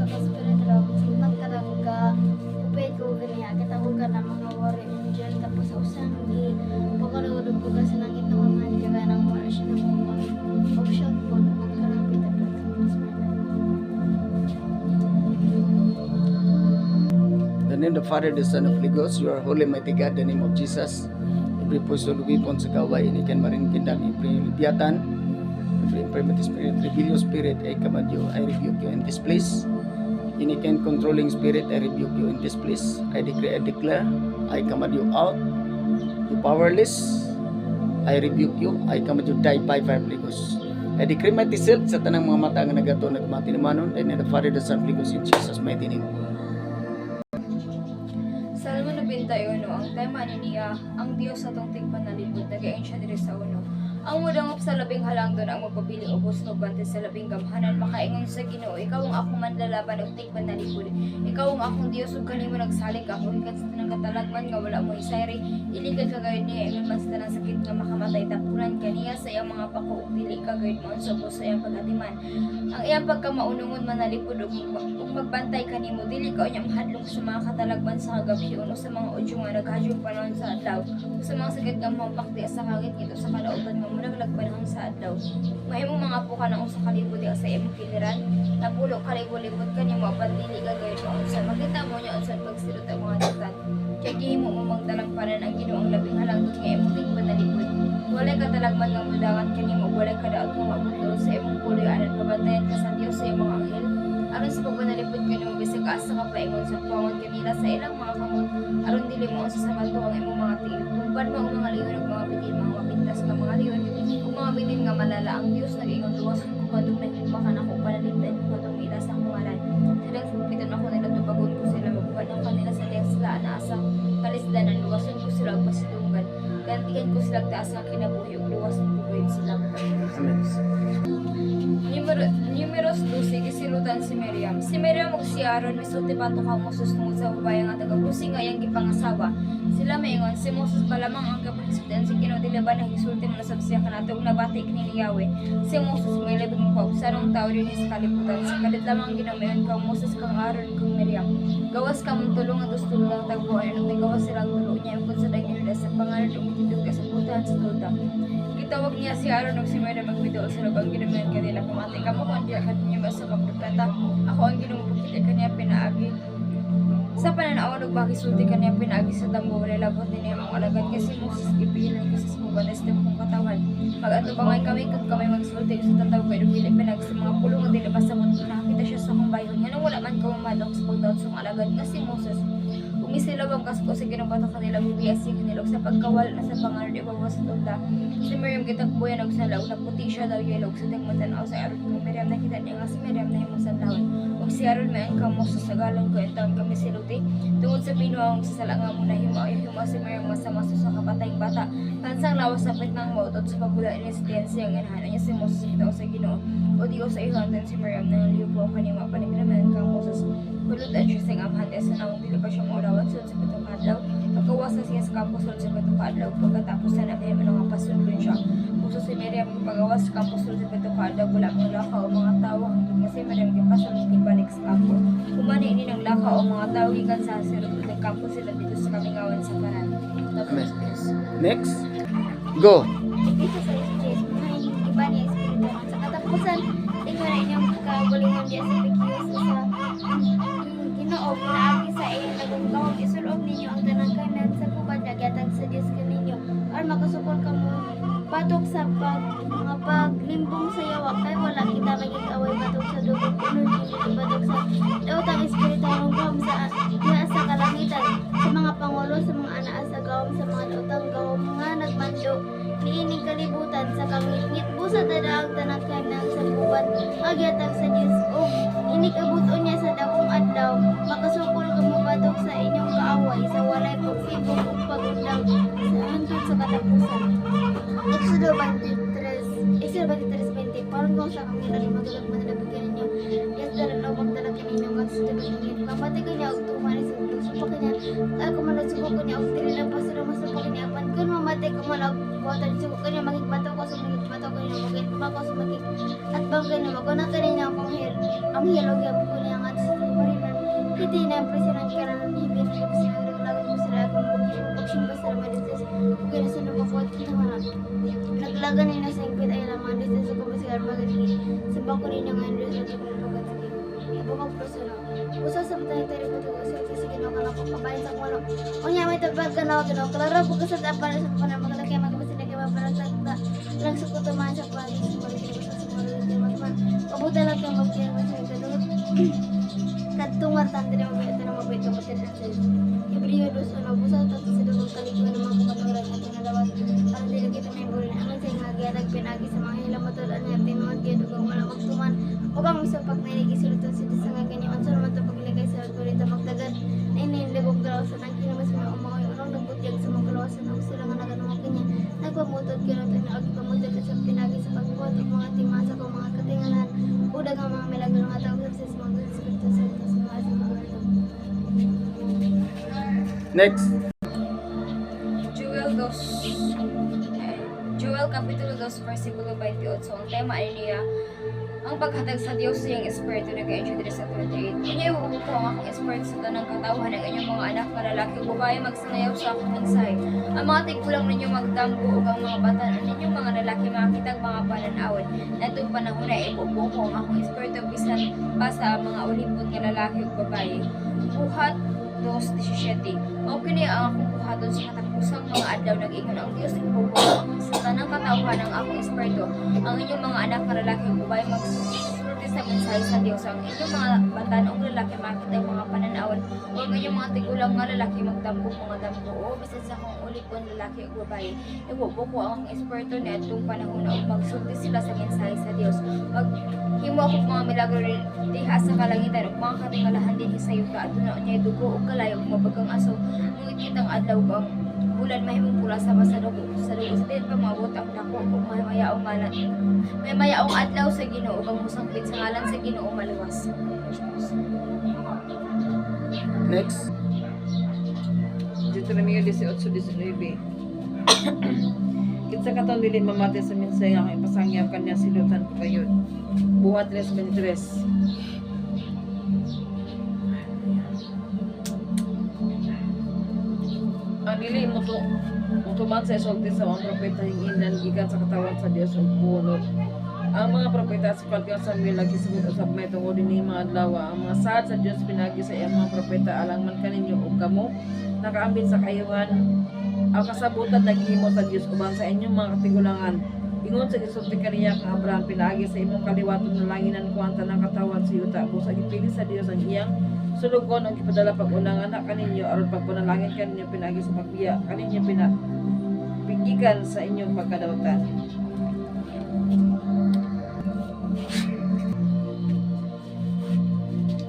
sa kaspiritro, sumat ka lang ka, upay ko ganiya, kita ko ka na mga worry angel, tapos sa usang di, pagkalugod ko ka sa langit na mga kaya ng wala siya ng mga option po, magkalapit at In the name of the Father, the Son, of the Holy Ghost, you are holy, mighty God, in the name of Jesus. Every poison, weapon sa kaway, ini kan maring kindang, every libyatan, every infirmity spirit, rebellious spirit, I command you, I rebuke you in this place. Any kind controlling spirit, I rebuke you in this place. I decree, I declare, I command you out. You powerless, I rebuke you. I command you die by fire, Holy Ghost. I decree mighty self sa tanang mga mata nga nagato nagmati naman, and in the Father, the Son, Holy Ghost, in Jesus' mighty name. Salmo 91, ang tema niya, ang Diyos sa tong tigpanalipod, nagayon siya diri sa uno. Ang mudangop sa labing halangdon ang magpapili ubos no bante sa labing gamhanan makaingon sa Ginoo, ikaw ang akong manlalaban ug tigpanalipod. Ikaw ang akong Dios ug kanimo nagsalig ako ikan sa tanang katalagman nga wala mo isayri, iligad kagayud niya ingon man sa tanang sakit nga makamatay tapunan kaniya sa iyang mga pako ug dili kagayud mo sa sa iyang pagatiman. Ang iyang pagkamaunungon manalipod ug magbantay kanimo dili ka unya mahadlok sa mga katalagman sa kagabi uno sa mga udyo nga naghadyong panahon sa adlaw ug sa mga sakit nga mapakdi sa kagit ngito sa kadautan nga munaglag panahon sa adlaw. Mahimong mga puka ng usa ka libo di sa imong kiliran, napulo ka libo-libot kanimo apan dili gagayud mo unsa makita mo nya unsa pagsilot ang mga dutan. Kaya gihimo mo magdalang panan ang Ginoo ang labing halangdon nga imong tigpanalipod. Walay katalagman nga mudangan kanimo, walay kadaot nga mabutol sa imong puloy anan pabantayan ka sa Dios sa imong anghel. Aron sa pagpanalipod kanimo bisag asa ka paingon sa puwangon kanila sa ilang mga kamot aron dili mo sa sabato ang imong mga tiil. Tungpad mo ang mga liyon ug mga bitin, mga mapintas nga mga liyon ug mga bitin nga malala ang Dios nag-ingon luwas ko kadung naghimakan ako panalipdan ko katong ila sa akong ngalan. Silang supitan ako nila tubagon ko sila mabukan ang kanila sa lesla na asa kalisdanan luwason ko sila ug pasidunggan. Gantihan ko sila taas nga kinabuhi ug luwason ko sila. Amen. Numeros 12, gisilutan si Miriam. Si Miriam ug si Aaron misulti pa to ka Moses tungod sa babae nga taga-kusing nga iyang gipangasawa. Sila maingon si Moses pa lamang ang kapresidente si Ginoo dili ba nahisulti mo na sa siya kanato ug nabati kini ni Yahweh. Si Moses may labing pausanong tao din sa kalibutan. Sa kalit lamang ginamayon kang Moses kang Aaron kang Miriam. Gawas ka mong tulong at tulong ang tagbuan ug gawas silang tulo niya ug sa daghan sa pangalan ug mitidog ka sa putahan sa tulda. Gitawag niya si Aaron ug si Miriam magbiduol sa lubang ginamayon kanila pamati kamo kung diya kanyo ba sa kapropeta. Ako ang ginumupukit kaniya pinaagi. Sa pananaon ug bakisulti kaniya pinaagi sa damgo wala labot din imong alagad kasi Moses gipilan kasi sa mga banestem kong katawan. Mag-atubangay kami kung kami magsulti sa tataw pero pili pinag sa mga pulong nga dili pasabot kung nakakita siya sa akong bayon. Nga wala man ko mamadok sa pagdaot sa alagad kasi Moses. Umisilabang kasko sa ginabato kanila bubiyasi kanila sa pagkawal na sa pangalan ibabaw sa tulda. Si Miriam gitakbuyan og sa law na puti siya daw yellow sa tingog tan-aw sa Aaron kung Miriam nakita niya nga si Miriam na himong sa lawon. Ug si Aaron may ang Moses sa galon ko entawon kami siluti tungod sa binuang sa salanga mo na himaw si Miriam masamaso sa kapatayng bata. Kansang lawas sa pitnang mautot sa pagbuda ni si Tiansi ang inahan niya si Moses bitaw sa Ginoo. O di sa ihan si Miriam na liupo kanima paniglaman kang Moses. Kulot at siya sa amhan sa nawang dili pa siya maulawan sa pitong kadlaw. Pagkawasan siya sa kampo sa pitong kadlaw pagkatapos na namin mga pasulun siya. Puso si Miriam pagawas sa kampo sa pitong kadlaw wala mong lakaw o mga tao hangtod nga si Miriam gipasul balik sa kampo. Kumani ini ng lakaw o mga tao gikan sa sirot ng kampo sila dito sa kamingawan sa kanan. Amen. Next. Go. Ito sa Espiritu, may iba niya Espiritu. Sa katapusan, tingnan na inyong kagulingan niya sa Pikios sa Ginoo, pinaagi sa iyong nagungkawag, isulob ninyo ang tanangkanan sa kubad, nagyatag sa Diyos kaninyo, or makasukol ka mo, batok sa mga paglimbong sa yawa, kay wala kita maging away batok sa dugong puno ninyo, batok sa daotang Espiritu, gawam sa kalangitan, sa mga pangulo, sa mga anak sa gawam, sa mga daotang gawam, mga nagmando, niining kalibutan sa kangit-ngit busa tadaang tanangkanan sa kubad agyatag sa Dios o inikabuton niya sa dakong adlaw makasukol kumubatok sa inyong kaaway sa walay pagsibog ug pagundang sa hangtod sa katapusan. Exodo 23:20 parang kung sa kanila limagalak man na bigyan ninyo yes dalang lawag dalang kaninyo kasi sa bigyan kapati kanya og tumani sa supa kanya ako man suko kanya og dili lang pasira masupa kanya apan kun mamatay ko man og water suko kanya magigbato ko sa magigbato kanya magigbato ko sa magig at bang kanya maguna kanya ang hilog yung kunya nga iti na president ka na ng ibig ko sila naglagan mo sila akong pagsimba sa Marites kaya na sila makuha tinawaran naglagan nila sa impit ay laman dito sa kumasigar magiging sabang ko rin yung ano sa tukong pagkatagin napakang persona usa sa batay tayo ko ito sa sige no kana ko kabayan sa kuno unya may tabag ganaw klaro ko sa tapal sa pana magalaki magkasila kay mabalasa lang sa kutuman sa palis magiging sa sumunod din mas pabuta lang kang magkira sa kadot katungar tandre mo ito na mabait ka matira sa Hebreo 2:1 busa to sa dugong kalikuan ng mga kapaturan at tinalawat para dili kita may burin aman sa ngagiatag pinagi sa mga ilang matulan niya tinuod kay dugong wala magtuman ug ang isa pag naligisilutan sa nga kanya unsa naman to pagligay sa algoritmo magdagan na inilibog daw sa nang kinamas mga umoy urong nagbutyag sa mga kalawasan ng sila nga naganong kanya nagpamutod kaya natin na agi pamutod sa pinagi sa pagbuhat ug mga timasa ko mga katingalan udag ang mga milagro nga tawag sa mga espiritu sa mga Next. Joel Kapitulo 2, versikulo 28. So, ang tema ay niya, ang paghatag sa Diyos sa iyang espiritu na kaya Judres sa 28. Kanya ibubuko ang akong espiritu sa tanang katawhan ng inyong mga anak na lalaki o babae magsangayaw sa akong mensahe. Ang mga tigulang ninyo magdamgo o ang mga bata na ninyong mga lalaki makitag mga pananawan. Na itong panahon na ibubuko ang akong espiritu bisan pa sa mga ulipot nga lalaki o babae. Buhat 2:17. Mao kini ang akong buhaton sa katapusang mga adlaw nag-ingon ang Dios ibubuko sa tanang katawhan ng akong espiritu. Ang inyong mga anak na lalaki o babae magsulti sa mensahe sa Dios. Ang inyong mga batanong lalaki makita ang mga pananawan o ang inyong mga tigulang nga lalaki magdambok mga damgo o bisan sa akong ulipon lalaki o babae. Ibubuko ang espiritu na itong panahon na magsulti sila sa mensahe sa Dios. Himo ako mga milagro diha sa kalangitan ug mga katingalahan din sa yuta at na unya dugo ug kalayo ug mabagang aso ngunit kitang adlaw ang bulan mahimong pula sa dugo sa din pa maabot ang dako ug may mayaong adlaw sa Ginoo ug ang musangpit sa ngalan sa Ginoo maluwas. Next. Deuteronomio 18:19. Kitsa katon dili mamati sa mensahe nga ipasangyaw kanya silutan ko kayo. Buhat 3:23. Ang dili mo to mutuman sa isulti sa mga propeta hinginan gikan sa katawan sa Dios ug puno. Ang mga propeta sa Pagkang Samuel lagi sugod usab may tungod dinhi mga adlaw ang mga saad sa Dios pinagi sa iyang mga propeta alang man kaninyo ug kamo nakaambit sa kayuhan ang kasabutan naghimo sa Dios uban sa inyong mga katigulangan. Ingon sa gisulti kaniya kang Abraham pinaagi sa imong kaliwaton na langinan ko ang tanang katawan sa yuta busa gipili sa Dios ang iyang sulugon ang gipadala pag-unang anak kaninyo aron pagpanalangin kaninyo pinaagi sa pagbiya kaninyo pigikan sa inyong pagkadawatan.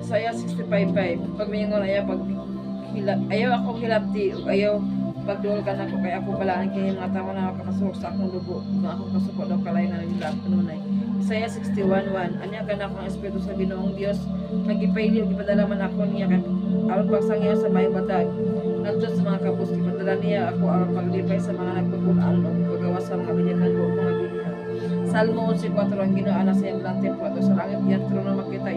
Saya 65:5 pag mingon ayaw akong hilabti ug ayaw pagduol ka na ko kay ako balaan kay mga tao na makakasuok sa akong dugo kung akong kasuko daw kalay na nila kanunay. Isaiah 61:1 anya ka na akong espiritu sa Ginoong Dios nagipayli ug gipadala man ako niya kan aron pagsangyaw sa mayong batag ngadto sa mga kapos gipadala niya ako aron paglipay sa mga nagpupul-an ug pagawas sa mga binyagan ko mga bilihan. Salmo 11:4 ang Ginoo ana sa iyang templo ato sa langit yan trono makita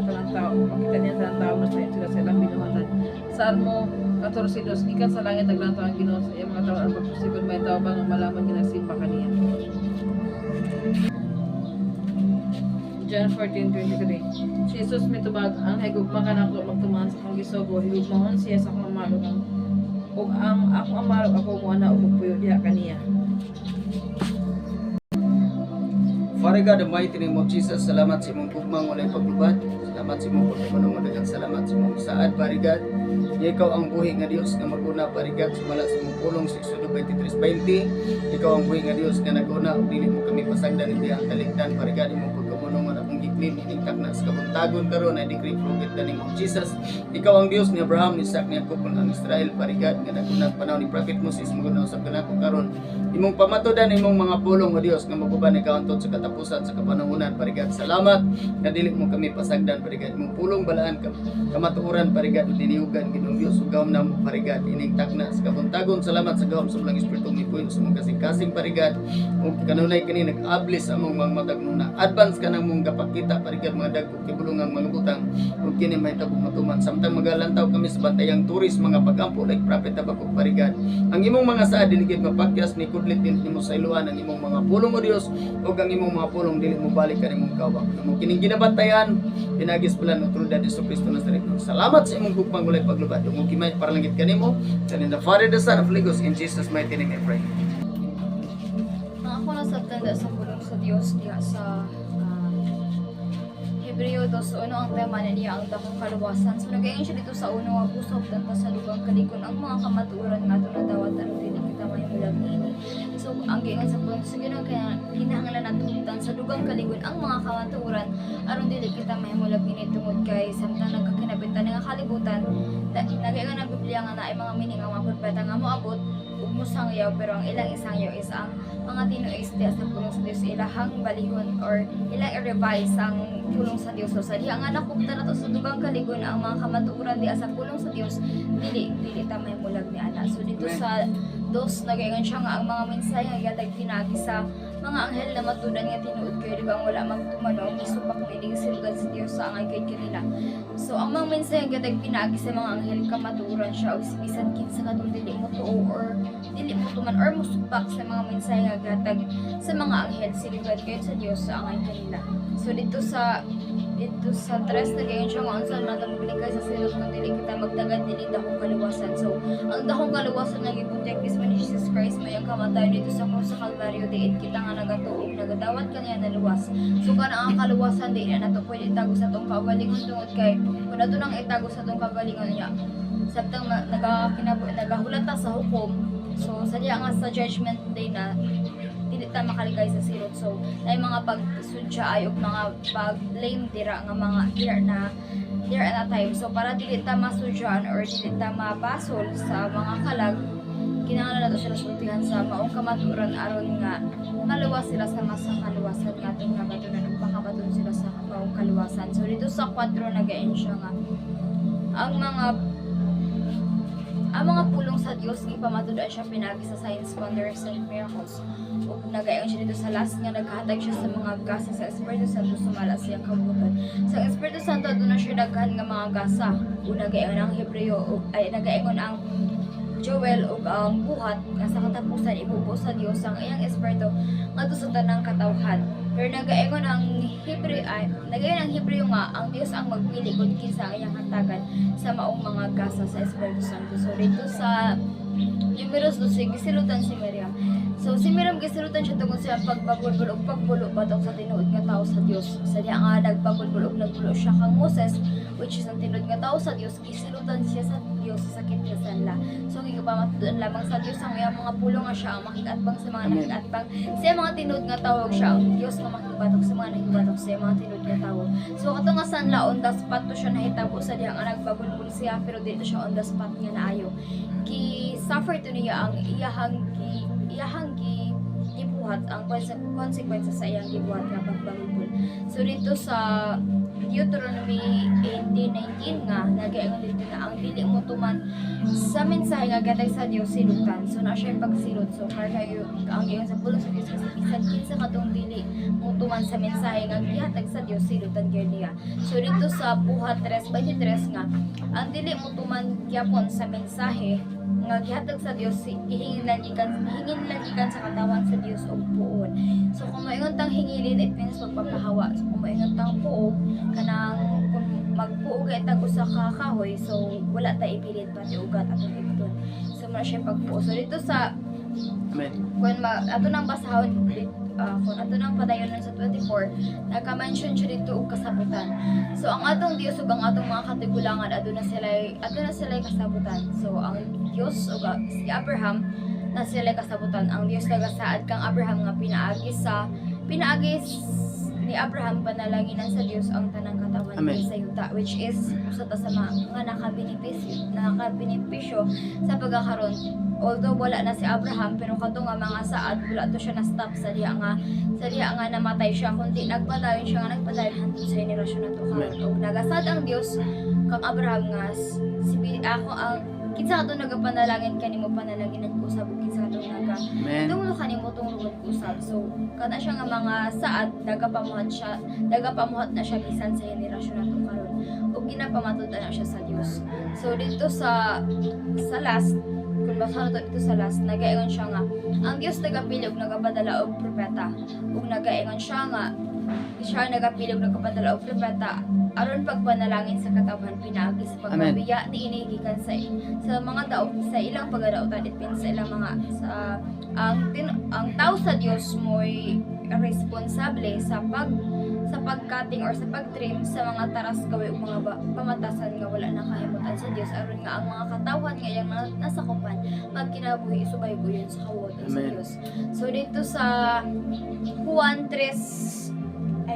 tanang tao makita niya tanang tao na sa sila sa ilang binuhatan. Salmo 14:2 ikan sa langit naglantaw ang Ginoo sa iyang mga tao aron pagpusikon may tao bang malaman nga nagsimba kaniya. John 14:23 Si Jesus mitubag ang higugma kanako magtuman sa akong gisugo higugmahon siya sa akong amalog ug ang akong amalog ako mo ana ug puyo diha kaniya. Father God, the mighty name of Jesus, salamat sa imong pugmang walay paglubad. Salamat sa imong pagkamanong daghang salamat sa imong saad, Father God. Ikaw ang buhi nga Dios nga maguna, Father God, sumala sa imong pulong sa Exodo 23:20. Ikaw ang buhi nga Dios nga naguna ug dili mo kami pasagdan hindi ang talikdan, Father God, imong pagkamanong nga akong giklin iningkak na sa kabuntagon karon I decree prophet the name of Jesus. Ikaw ang Dios ni Abraham, ni Isaac, ni Jacob, ang Israel, Father God, nga nagunang panahon ni Prophet Moses maguna usab kanako karon. imong pamatudan imong mga pulong o Dios nga maguban ikaw antod sa katapusan sa kapanahunan parigad. Salamat nga dili mo kami pasagdan parigad, imong pulong balaan kamatuoran parigad diniugan Ginoong Dios ug gahom namo parigad ining tagna sa kabuntagon. Salamat sa gahom sa mga espiritu mipuyo sa mga kasing-kasing parigad ug kanunay kini nag-abli sa among mga matag nuna. Advance ka nang mong gapakita parigad mga dagko kibulungang mga butang ug kini mahitabo matuman samtang magalantaw kami sa bantayang turis mga pagampo like Prophet Habakuk parigad. Ang imong mga saad dili gid mapakyas ni kudlit din nimo sa iluan ang imong mga pulong o Dios ug ang imong mga pulong dili mo balik kanimong kawang. Imo kining ginabantayan pinagis pala ng tulad ni Kristo Nazaret. Salamat sa imong gugmang ulay paglubad ug kimay para langit kanimo. And in the Father, the Son of Ligos, in Jesus' mighty name I pray. Ang ako nasabtanda sa pulong sa Dios diya sa Hebreo 2:1 ang tema niya ang dakong kaluwasan. So nagayon siya dito sa uno nga puso tanta sa lugang kalikon ang mga kamatuoran nga ito na dawat aron dili kita may mulagini. So ang giingon sa pulong sa Ginoo kaya kinahanglan naton sa lugang kalikon ang mga kamatuoran aron dili kita may mulagini tungod kay samtang nagkakinabitan nga kalibutan. Nagayon ang Biblia nga naay mga meaning ang mga propeta nga moabot ug musangyaw pero ang ilang isangyaw is ang mga tinuis diya sa pulong sa Dios ilahang balihon or ilang i-revise ang pulong sa Dios. So sa diha nga nakupta na to sa dugang kaligon ang mga kamatuoran diya sa pulong sa Dios dili ta may mulag ni ana. So dito sa dos nagayon siya nga ang mga mensahe nga gatag pinagi sa mga anghel na matudan nga tinuod kayo di ba wala magtumano isupak mo ining silugan sa Dios sa angay kay kanila. So ang mga mensahe nga gatag pinagi sa mga anghel kamatuoran siya og bisan kinsa kadtong dili mo tuo or dili mo tuman or musupak sa mga mensahe nga gatag sa mga anghel silugan kayo sa Dios sa angay kanila. So dito sa tres nagayon siya nga unsa naton biligay sa silot kung dili kita magtagad dili dakong kaluwasan. So ang dakong kaluwasan nga gibutyag mismo ni Jesus Christ may ang kamatayon dito sa krus sa Kalbaryo diin kita nga nagatuog nagadawat kaniya na luwas. So kana ang kaluwasan di na nato pwede itago sa tong kaugalingon tungod kay kun ato nang itago sa tong kaugalingon niya sabtang nagahulat ta sa hukom. So sa diya nga sa judgment day na dili ta makaligay sa silot. So ay mga pagsudya ay ug mga pag-blame dira nga mga dira na time. So para dili ta masudyan or dili ta mabasol sa mga kalag kinahanglan nato sila sultihan sa maong kamatuoran aron nga maluwas sila sa masa kaluwasan nga atong nabatunan ug pakabaton sila sa maong kaluwasan. So dito sa 4 nagayon siya nga ang mga pulong sa Dios gipamatudan siya pinagi sa signs, wonders, and miracles. Ug nagayon siya dito sa last nga naghatag siya sa mga gasa sa Espiritu Santo sumala siyang kabuton. Sa Espiritu Santo doon na siya daghan nga mga gasa. Ug nagayon ang Hebreo ay nagayon ang Joel ug ang buhat nga sa katapusan ibubuo sa Dios ang iyang espiritu ngadto sa tanang katawhan. Pero nagaingon ang Hebreo nga ang Dios ang magpili kung kinsa ang iyang hatagan sa maong mga gasa sa Espiritu Santo. So dito sa Numeros 12 gisilutan si Miriam. So si Miriam gisilutan siya tungod sa pagbabulbul ug pagbulo batok sa tinuod nga tawo sa Dios. Sa diha nga nagpabulbul ug nagbulo siya kang Moses which is ang tinuod nga tawo sa Dios gisilutan siya sa Dios sa sakit nga sanla. So gipamatudan lamang sa Dios ang iyang mga pulong nga siya ang makigatbang sa mga nakigatbang sa mga tinuod nga tawo siya ang Dios nga makibatok sa mga nakibatok sa mga tinuod nga tawo. So kato nga sanla on the spot to siya nahitabo sa diha nga nagbabulbul siya pero dito siya on the spot nga naayo. Suffer to niya ang iyahang gibuhat ang consequences sa iyang gibuhat nga pagbabulbul. So dito sa Deuteronomy 18:19 nga nagaingon dito na ang dili mo tuman sa mensahe nga gatag sa Dios silutan. So na siya pagsilot. So kayo ang giingon sa pulong sa Dios sa bisan kinsa kadtong dili mo tuman sa mensahe nga gihatag sa Dios silutan gyud niya. So dito sa Buhat 3:23 nga ang dili mo tuman gyapon sa mensahe nga gihatag sa Dios hingin lang gikan sa katawan sa Dios og puon. So kung moingon tang hingilin it means magpapahawa. So kung moingon tang puog kanang kung magpuog ay tag usa ka kahoy so wala ta ipilit pati ugat atong ibton. So mara siya pagpuo. So dito sa Amen. Kung ato nang basahon kung ato nang padayon sa 24 nagka-mention siya dito og kasabutan. So ang atong Dios ug ang atong mga katigulangan aduna sila kasabutan. So ang Dios ug si Abraham na sila kasabutan. Ang Dios nagasaad kang Abraham nga pinaagi ni Abraham panalanginan sa Dios ang tanang katawan sa yuta which is usa ta sa mga nakabenipisyo sa pagkakaroon although wala na si Abraham, pero kato nga mga saad wala to siya na stop sa diha nga namatay siya, kundi nagpadayon siya nga nagpadayon hangtod sa henerasyon nato karon. Og nagasad ang Dios kang Abraham nga ako ang kinsa kato nagapanalangin kanimo panalaginan ko sa kinsa kato naga Amen. tunglo kanimo tungod kusab. So kana siya nga mga saad nagapamuhat na siya bisan sa henerasyon nato karon ug ginapamatud na siya sa Dios. So dito sa last, kung basa na dito sa last, nagaingon siya nga ang Dios nagapili og nagapadala og propeta ug nagaingon siya nga siya nagapili og nagapadala og propeta aron pagpanalangin sa katawan pinaagi sa pagpabiya ni inigikan sa mga tao sa ilang pagadaotan depende sa ilang mga ang tao sa Dios mo'y responsable sa pagcutting or sa pagtrim sa mga taras gawi ug mga pamatasan nga wala nakahimutan sa Dios aron nga ang mga katawan nga yang nasakupan magkinabuhi isubay ko yun sa kawotan sa Amen. Dios. So dito sa Juan 14:23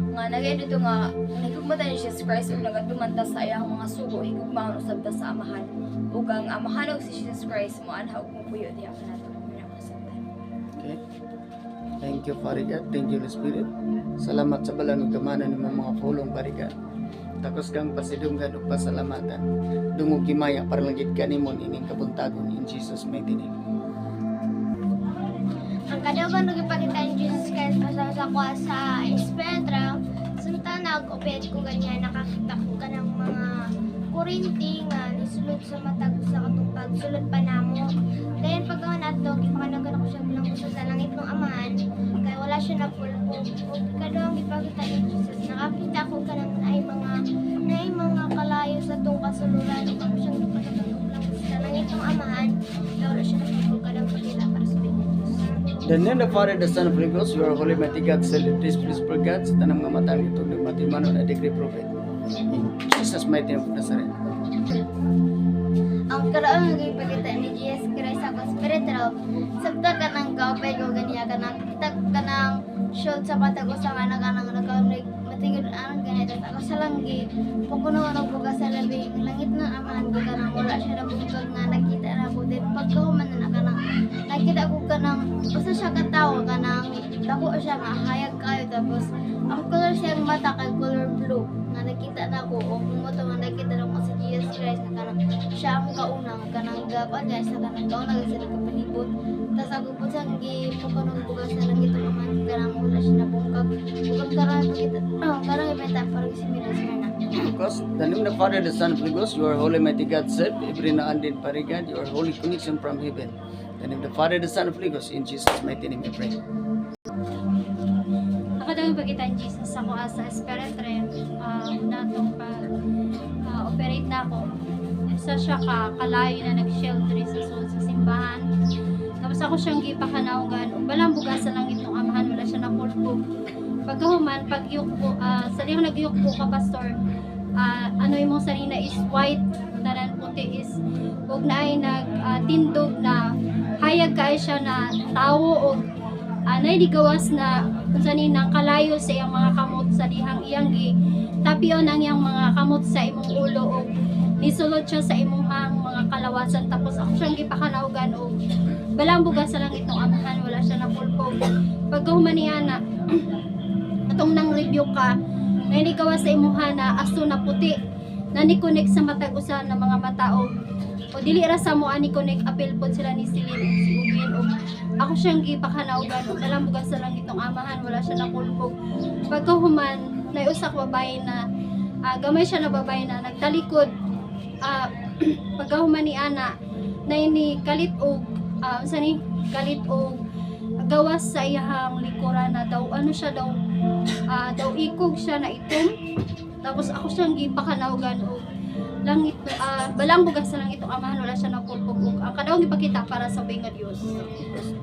nga nagay dito nga nagugmata ni Jesus Christ ug nagadumanta sa iyang mga sugo higugmaon usab ta sa amahan ug ang amahan og si Jesus Christ mo anha ug mupuyo diha kanato pinakasantan. Okay. Thank you, Father God. Thank you, Holy Spirit. Salamat sa balang ng kamanan ng mga pulong, Father God. Takos kang pasidunggan o pasalamatan. Dungog kimaya para langit ka nimon ining kabuntagon in Jesus' mighty name. Ang kadaugan ng ipakita ni Jesus Christ pasal sa kuha sa Espedra, sunta nag-oped ko ganyan, nakakita ko ka ng mga kurinti nga nisulod sa matag sa katupag, sulod pa namo. Then pagkawan ato, ipakanagan ako siya bilang usa sa langit ng amahan, kaya wala siya na pulpog. Ug kadawang ipakita ni Jesus, nakakita ko ka ng ay mga kalayo sa tong kasuluran, ug ako siyang ipakanagan lang sa langit ng amahan, kaya wala siya na pulpog kadang pagkila para sa Diyos. The name of the Father, the Son, of the Holy Ghost, you are holy, mighty God, celebrate, please for God, sa tanang mga matang ito, ng matimanon na decree prophet. In Jesus' mighty name of Nazareth. Ang karaang ng ipagkita ni Jesus Christ ako spiritual, sabta ka ng kaupay ko ganiya ka ng kitag ka ng shoot sa patag sa nga nagkaunig matigod ang ganito ako sa langit pukuno ng buga sa labi ang langit ng amahan ko ka ng wala siya na bukag nga nakita na ko din pagkahuman na ka ng nakita ko ka ng usa siya katawa ka ng dako siya nga hayag kayo tapos ang color siyang mata kay color blue nga nakita na ko o kumuto nga nakita na ko si Jesus Christ na kanang siya ang kauna nga kanang gapan guys na kanang kauna nga sila kapalibot tas ako po siyang gipukuno ng buga sa langit ng amahan ko kanang wala siya na bukag bukag karang kita karang ibenta parang si Midas na Because the name of the Father, the Son, of the Holy Ghost, you are holy, mighty God, said, every na andin, Father God, you are holy connection from heaven. The name of the Father, the Son, of the Holy Ghost, in Jesus' mighty name we pray. Ako daw yung pagitan Jesus ako sa spirit realm natong pag-operate na ako. Isa siya kalayo na nag-shelter sa simbahan. Tapos ako siyang gipakanawgan. Ug balang bugasan lang itong amahan, wala siya napulpog. Pagkahuman, pagyukpo, sa liyang nagyukpo ka, pastor, ano yung mong sarina is white, tanan puti is, ug na ay nagtindog na hayag kay siya na tawo og naidigawas na kung saan nang kalayo sa iyang mga kamot sa dihang iyang tapion ang iyang mga kamot sa imong ulo o nisulod siya sa imong mga kalawasan tapos ako siyang gipakanawgan o balang bugas sa lang itong amahan wala siya napulpog pagkahuman niya na atong nang review ka naidigawas sa imuha na aso na puti na ni-connect sa matag usa ng mga matao o dili ra sa mo ani connect apel pod sila ni Silin si Ubin o ako siyang gipakanawgan o nalambugan sa lang itong amahan wala siya napulpog pagkahuman na usak babae na gamay siya na babae na nagtalikod pagkahuman ni ana na ini kalit og kalit og gawas sa iyang likuran na daw ano siya daw daw ikog siya na itom tapos ako siyang gipakanawgan og langit balang bugas sa langit itong amahan wala siya napulpog ang kadawang ipakita para sa nga Dios.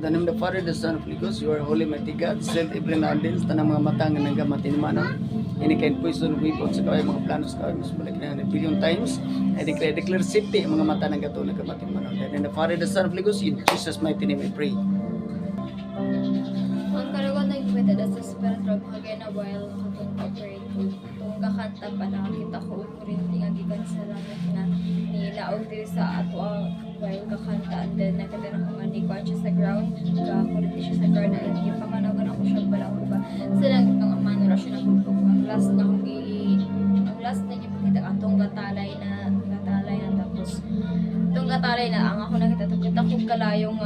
The name of the Father, the Son, of the Holy Ghost, you are holy, mighty God, send every na andin sa tanang mga matang nga nagamatinmanon. Any kind poison, weapon sa kaway mga planos kaway mas balik na billion times. I declare safety ang mga mata ng gato nagamatinmanon. The name of the Father, the Son, of the Holy Ghost, in Jesus' mighty name we pray. Ang karawan na yung sa espiritu hagay na while katong operate ko tong kakanta pa nakakita ko kurinti nga gikan sa langit nga nilaog diri sa ato while kakanta and then nakita ko nga ni siya sa ground kurinti siya sa ground and gipakanagan ako siya pala ko ba sila ng amano ra siya nagpulpog ang last na kong ang last na gipakita atong gatalay na tapos itong gatalay na ang ako nakita kita ko kalayong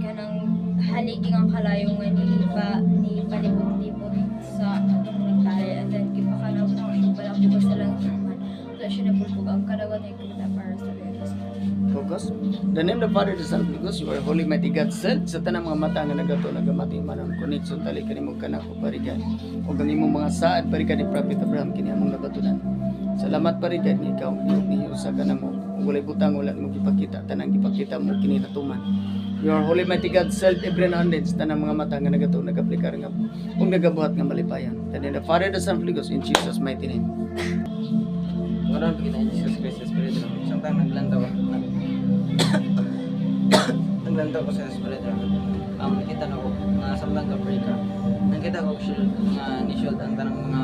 kanang haligi ang kalayong nga ni palibot-libot sa atong gatalay and then gipakanaw na ako pala ko sa lang naman wala siya napulpog ang kalawan ay kita para sa Diyos. Focus. The name of the Father, the Son, of the Holy Ghost, you are holy, mighty God, said sa tanang mga mata nga nagato nagamati manon connection tali kanimo kanako parigan ug ang imong mga saad parigan ni Prophet Abraham kini among nabatunan. Salamat parigan ni ikaw niyo sa kanamo walay butang wala mo gipakita tanang gipakita mo kini natuman. You are holy, mighty God, said every now and then sa tanang mga mata nga nagato nagaplikar nga ug nagabuhat nga malipayan. And the Father, the Son, of the Holy Ghost, in Jesus mighty name. Karon kita Jesus Christ Espiritu ng samtang naglantaw naglantaw ko sa Espiritu nakita na ko nga samtang ka-pray ka nakita ko shield nga ni-shield ang tanang mga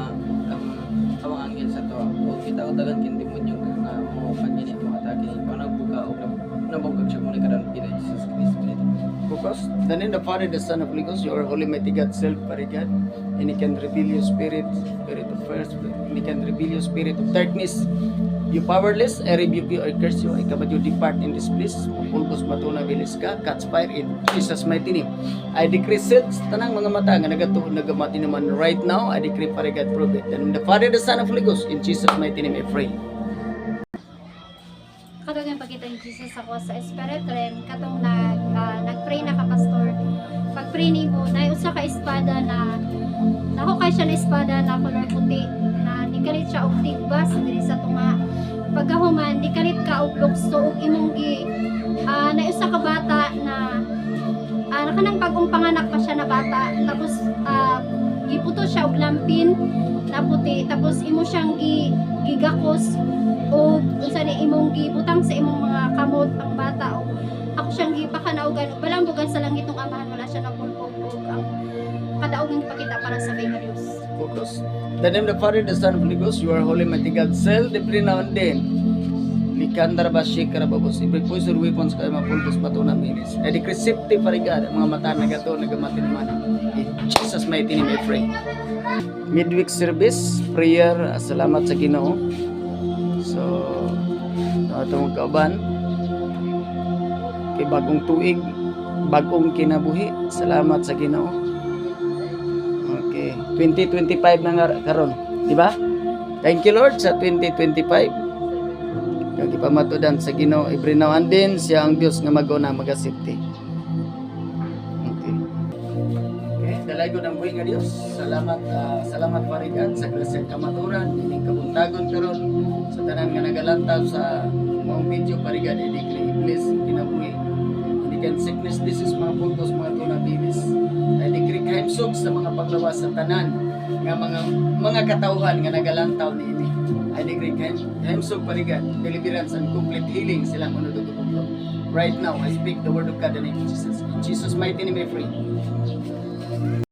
awang anghel sa to o kita ko dagan kin demonyo nga mo pagini mo atake ko nagbuka o nabugag siya muna karon kita Jesus Christ Espiritu. Focus. The name of the Father, the Son, of the Holy Ghost, you are holy, mighty God, self parigan, and He can reveal your spirit of first, and He can reveal your spirit of darkness. You powerless, I rebuke you, I curse you, I command you depart in this place. Pulbos matuna bilis ka, catch fire in Jesus mighty name. I decree silts, tanang mga mata nga nagatuon nagamati naman right now. I decree parigan prove it. And the Father, the Son, of the Holy Ghost, in Jesus mighty name I pray. Katong yung pagkita ni Jesus ako sa spirit realm, katong nag-pray na ka pastor. Pag-pray ni mo, dahil usa ka espada na nahukay siya na espada na color puti na nikalit siya og tigbas diri sa tunga. Pagkahuman, nikalit ka og lukso og imong na usa ka bata na nakanang bagong panganak pa siya na bata. Tapos giputo siya og lampin na puti. Tapos imo siyang gigakos o unsa ni imong gibutang sa imong mga kamot ang bata o ako siyang gipakanaugan balambugan sa langit ng amahan wala siya napulpog ang kadaugan ipakita para sa kay Diyos. Focus. The name of the Father, the Son, of the Holy Ghost, you are holy, mighty God, self every now and then. Likandar ba shikara babos every poison weapons kay mapulbos matuna minis. I decree safety parigan ang mga mata nagato nagamati naman. In Jesus mighty name I pray. Midweek service, prayer, salamat sa Ginoo. So, atong kauban kay bagong tuig, bagong kinabuhi. Salamat sa Ginoo. Okay, 2025 na nga karon, di ba? Thank you Lord sa 2025. Kag ipamatudan sa Ginoo every now and then siya ang Dios nga mag-una magasipti. Okay. Okay, dalago ng buhi nga Dios. Salamat parigan sa klaseng kamaturan, ining kabuntagon karon sa tanan nga nagalantaw sa mga video parigan i-declare bless kinabuhi. Indikan sickness, disease, mga puntos, mga tunabilis. I decree kaimsog sa mga paglawas sa tanan nga mga katawhan nga nagalantaw niini. I decree kaimsog parigan, deliverance and complete healing silang manudugtong. Right now, I speak the word of God in the name of Jesus. In Jesus' mighty name I pray.